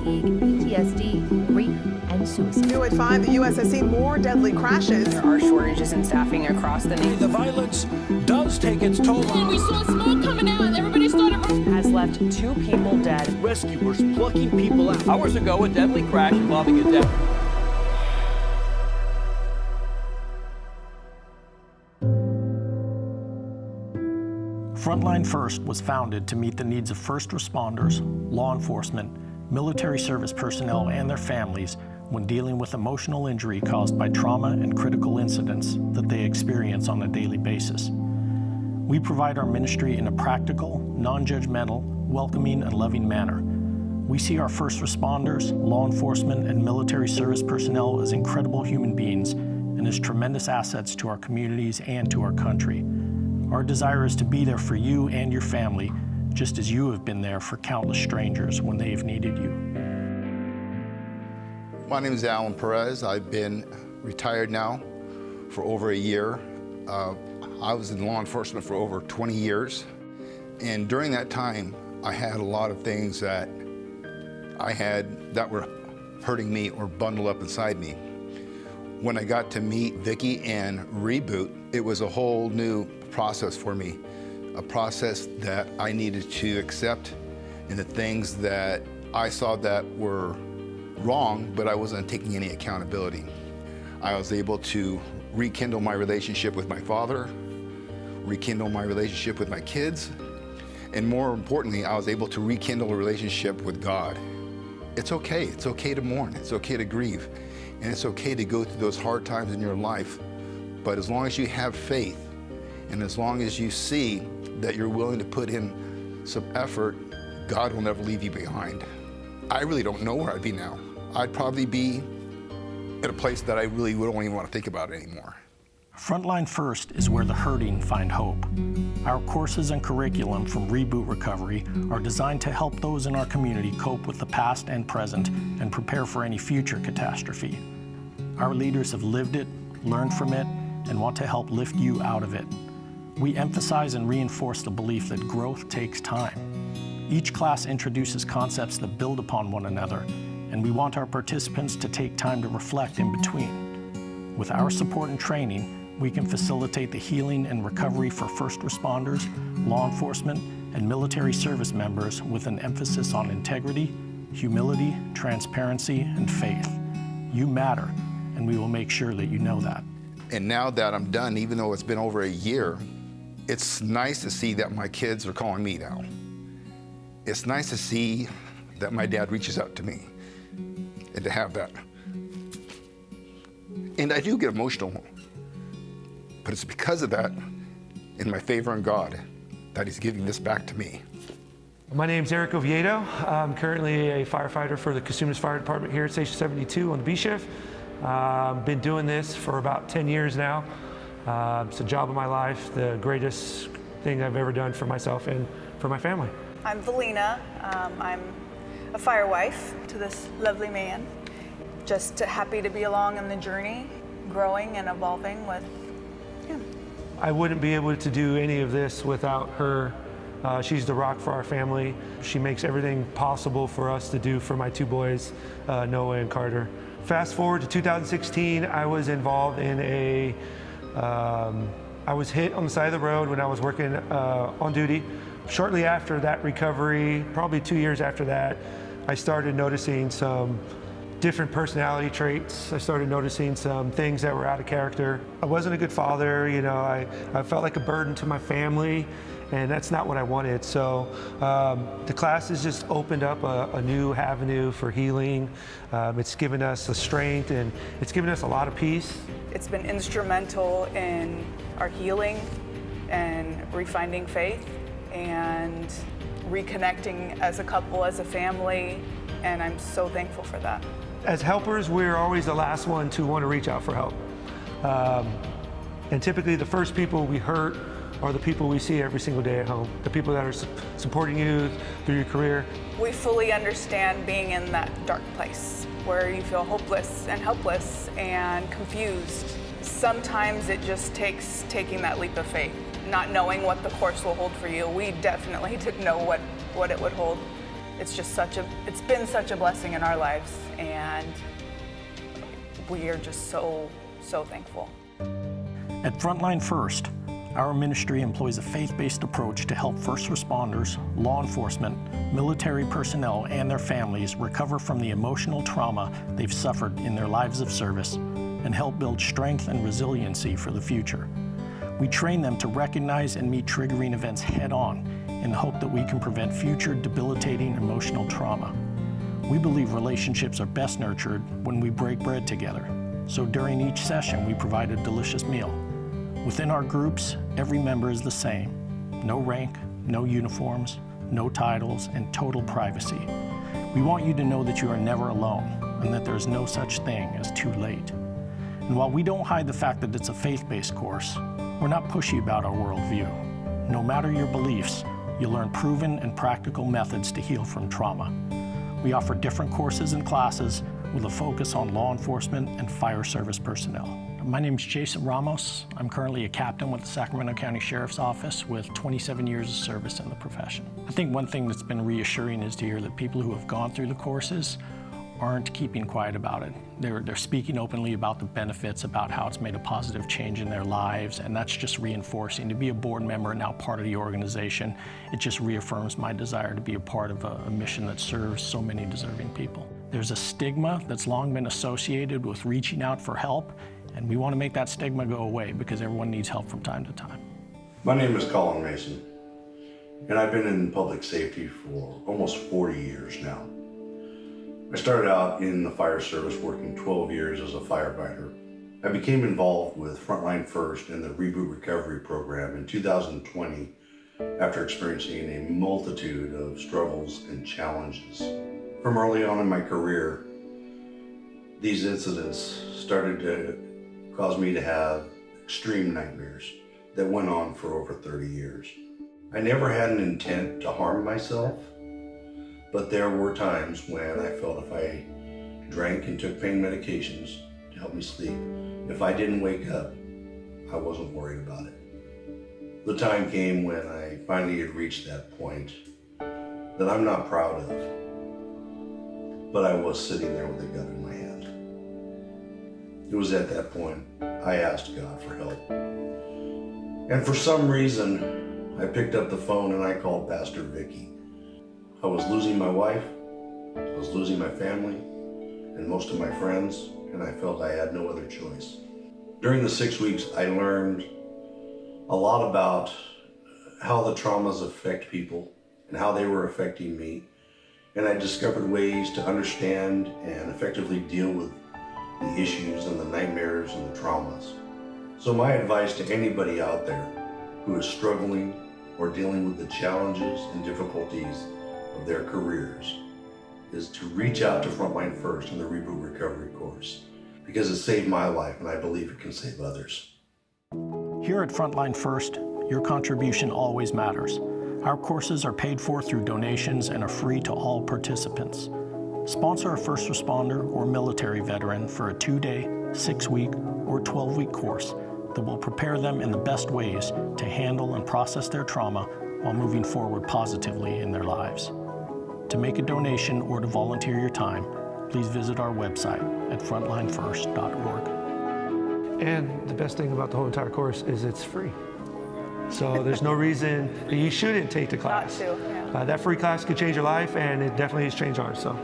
fatigue, PTSD, grief, and suicide. New at 5, the U.S. has seen more deadly crashes. There are shortages in staffing across the nation. The violence does take its toll. When we saw smoke coming out, everybody started running. Has left 2 people dead. Rescuers plucking people out. Hours ago, a deadly crash involving a death. Frontline First was founded to meet the needs of first responders, law enforcement, military service personnel, and their families when dealing with emotional injury caused by trauma and critical incidents that they experience on a daily basis. We provide our ministry in a practical, non-judgmental, welcoming, and loving manner. We see our first responders, law enforcement, and military service personnel as incredible human beings and as tremendous assets to our communities and to our country. Our desire is to be there for you and your family, just as you have been there for countless strangers when they have needed you. My name is Alan Perez. I've been retired now for over a year. I was in law enforcement for over 20 years. And during that time, I had a lot of things that that were hurting me or bundled up inside me. When I got to meet Vicki and Reboot, it was a whole new process for me, a process that I needed to accept, and the things that I saw that were wrong, but I wasn't taking any accountability. I was able to rekindle my relationship with my father, rekindle my relationship with my kids, and more importantly, I was able to rekindle a relationship with God. It's okay to mourn, it's okay to grieve, and it's okay to go through those hard times in your life, but as long as you have faith, and as long as you see that you're willing to put in some effort, God will never leave you behind. I really don't know where I'd be now. I'd probably be at a place that I really wouldn't even want to think about anymore. Frontline First is where the hurting find hope. Our courses and curriculum from Reboot Recovery are designed to help those in our community cope with the past and present and prepare for any future catastrophe. Our leaders have lived it, learned from it, and want to help lift you out of it. We emphasize and reinforce the belief that growth takes time. Each class introduces concepts that build upon one another, and we want our participants to take time to reflect in between. With our support and training, we can facilitate the healing and recovery for first responders, law enforcement, and military service members with an emphasis on integrity, humility, transparency, and faith. You matter, and we will make sure that you know that. And now that I'm done, even though it's been over a year, it's nice to see that my kids are calling me now. It's nice to see that my dad reaches out to me and to have that. And I do get emotional, but it's because of that and my favor in God that He's giving this back to me. My name's Eric Oviedo. I'm currently a firefighter for the Cosumnes Fire Department here at Station 72 on the B shift. Been doing this for about 10 years now. It's the job of my life, the greatest thing I've ever done for myself and for my family. I'm Valina. I'm a fire wife to this lovely man. Just happy to be along on the journey, growing and evolving with him. I wouldn't be able to do any of this without her. She's the rock for our family. She makes everything possible for us to do for my 2 boys, Noah and Carter. Fast forward to 2016, I was involved in I was hit on the side of the road when I was working on duty. Shortly after that recovery, probably 2 years after that, I started noticing some different personality traits. I started noticing some things that were out of character. I wasn't a good father, you know, I felt like a burden to my family, and that's not what I wanted. So the class has just opened up a new avenue for healing. It's given us a strength, and it's given us a lot of peace. It's been instrumental in our healing and refinding faith and reconnecting as a couple, as a family, and I'm so thankful for that. As helpers, we're always the last one to want to reach out for help. And typically the first people we hurt are the people we see every single day at home, the people that are supporting you through your career. We fully understand being in that dark place where you feel hopeless and helpless and confused. Sometimes it just takes taking that leap of faith, not knowing what the course will hold for you. We definitely didn't know what it would hold. it's been such a blessing in our lives, and we are just so thankful. At Frontline First, our ministry employs a faith-based approach to help first responders, law enforcement, military personnel, and their families recover from the emotional trauma they've suffered in their lives of service and help build strength and resiliency for the future. We train them to recognize and meet triggering events head-on in the hope that we can prevent future debilitating emotional trauma. We believe relationships are best nurtured when we break bread together. So during each session, we provide a delicious meal. Within our groups, every member is the same. No rank, no uniforms, no titles, and total privacy. We want you to know that you are never alone and that there's no such thing as too late. And while we don't hide the fact that it's a faith-based course, we're not pushy about our worldview. No matter your beliefs, you'll learn proven and practical methods to heal from trauma. We offer different courses and classes with a focus on law enforcement and fire service personnel. My name is Jason Ramos. I'm currently a captain with the Sacramento County Sheriff's Office with 27 years of service in the profession. I think one thing that's been reassuring is to hear that people who have gone through the courses aren't keeping quiet about it. They're speaking openly about the benefits, about how it's made a positive change in their lives, and that's just reinforcing. To be a board member and now part of the organization, it just reaffirms my desire to be a part of a mission that serves so many deserving people. There's a stigma that's long been associated with reaching out for help, and we want to make that stigma go away because everyone needs help from time to time. My name is Colin Mason, and I've been in public safety for almost 40 years now. I started out in the fire service working 12 years as a firefighter. I became involved with Frontline First and the Reboot Recovery Program in 2020 after experiencing a multitude of struggles and challenges. From early on in my career, these incidents started to cause me to have extreme nightmares that went on for over 30 years. I never had an intent to harm myself, but there were times when I felt if I drank and took pain medications to help me sleep, if I didn't wake up, I wasn't worried about it. The time came when I finally had reached that point that I'm not proud of, but I was sitting there with a gun in my hand. It was at that point I asked God for help. And for some reason, I picked up the phone and I called Pastor Vicky. I was losing my wife, I was losing my family, and most of my friends, and I felt I had no other choice. During the 6 weeks, I learned a lot about how the traumas affect people and how they were affecting me. And I discovered ways to understand and effectively deal with the issues and the nightmares and the traumas. So my advice to anybody out there who is struggling or dealing with the challenges and difficulties of their careers is to reach out to Frontline First in the Reboot Recovery course, because it saved my life and I believe it can save others. Here at Frontline First, your contribution always matters. Our courses are paid for through donations and are free to all participants. Sponsor a first responder or military veteran for a 2-day, 6-week, or 12-week course that will prepare them in the best ways to handle and process their trauma while moving forward positively in their lives. To make a donation or to volunteer your time, please visit our website at frontlinefirst.org. And the best thing about the whole entire course is it's free. So there's no reason that you shouldn't take the class. Not to, yeah. That free class could change your life, and it definitely has changed ours. So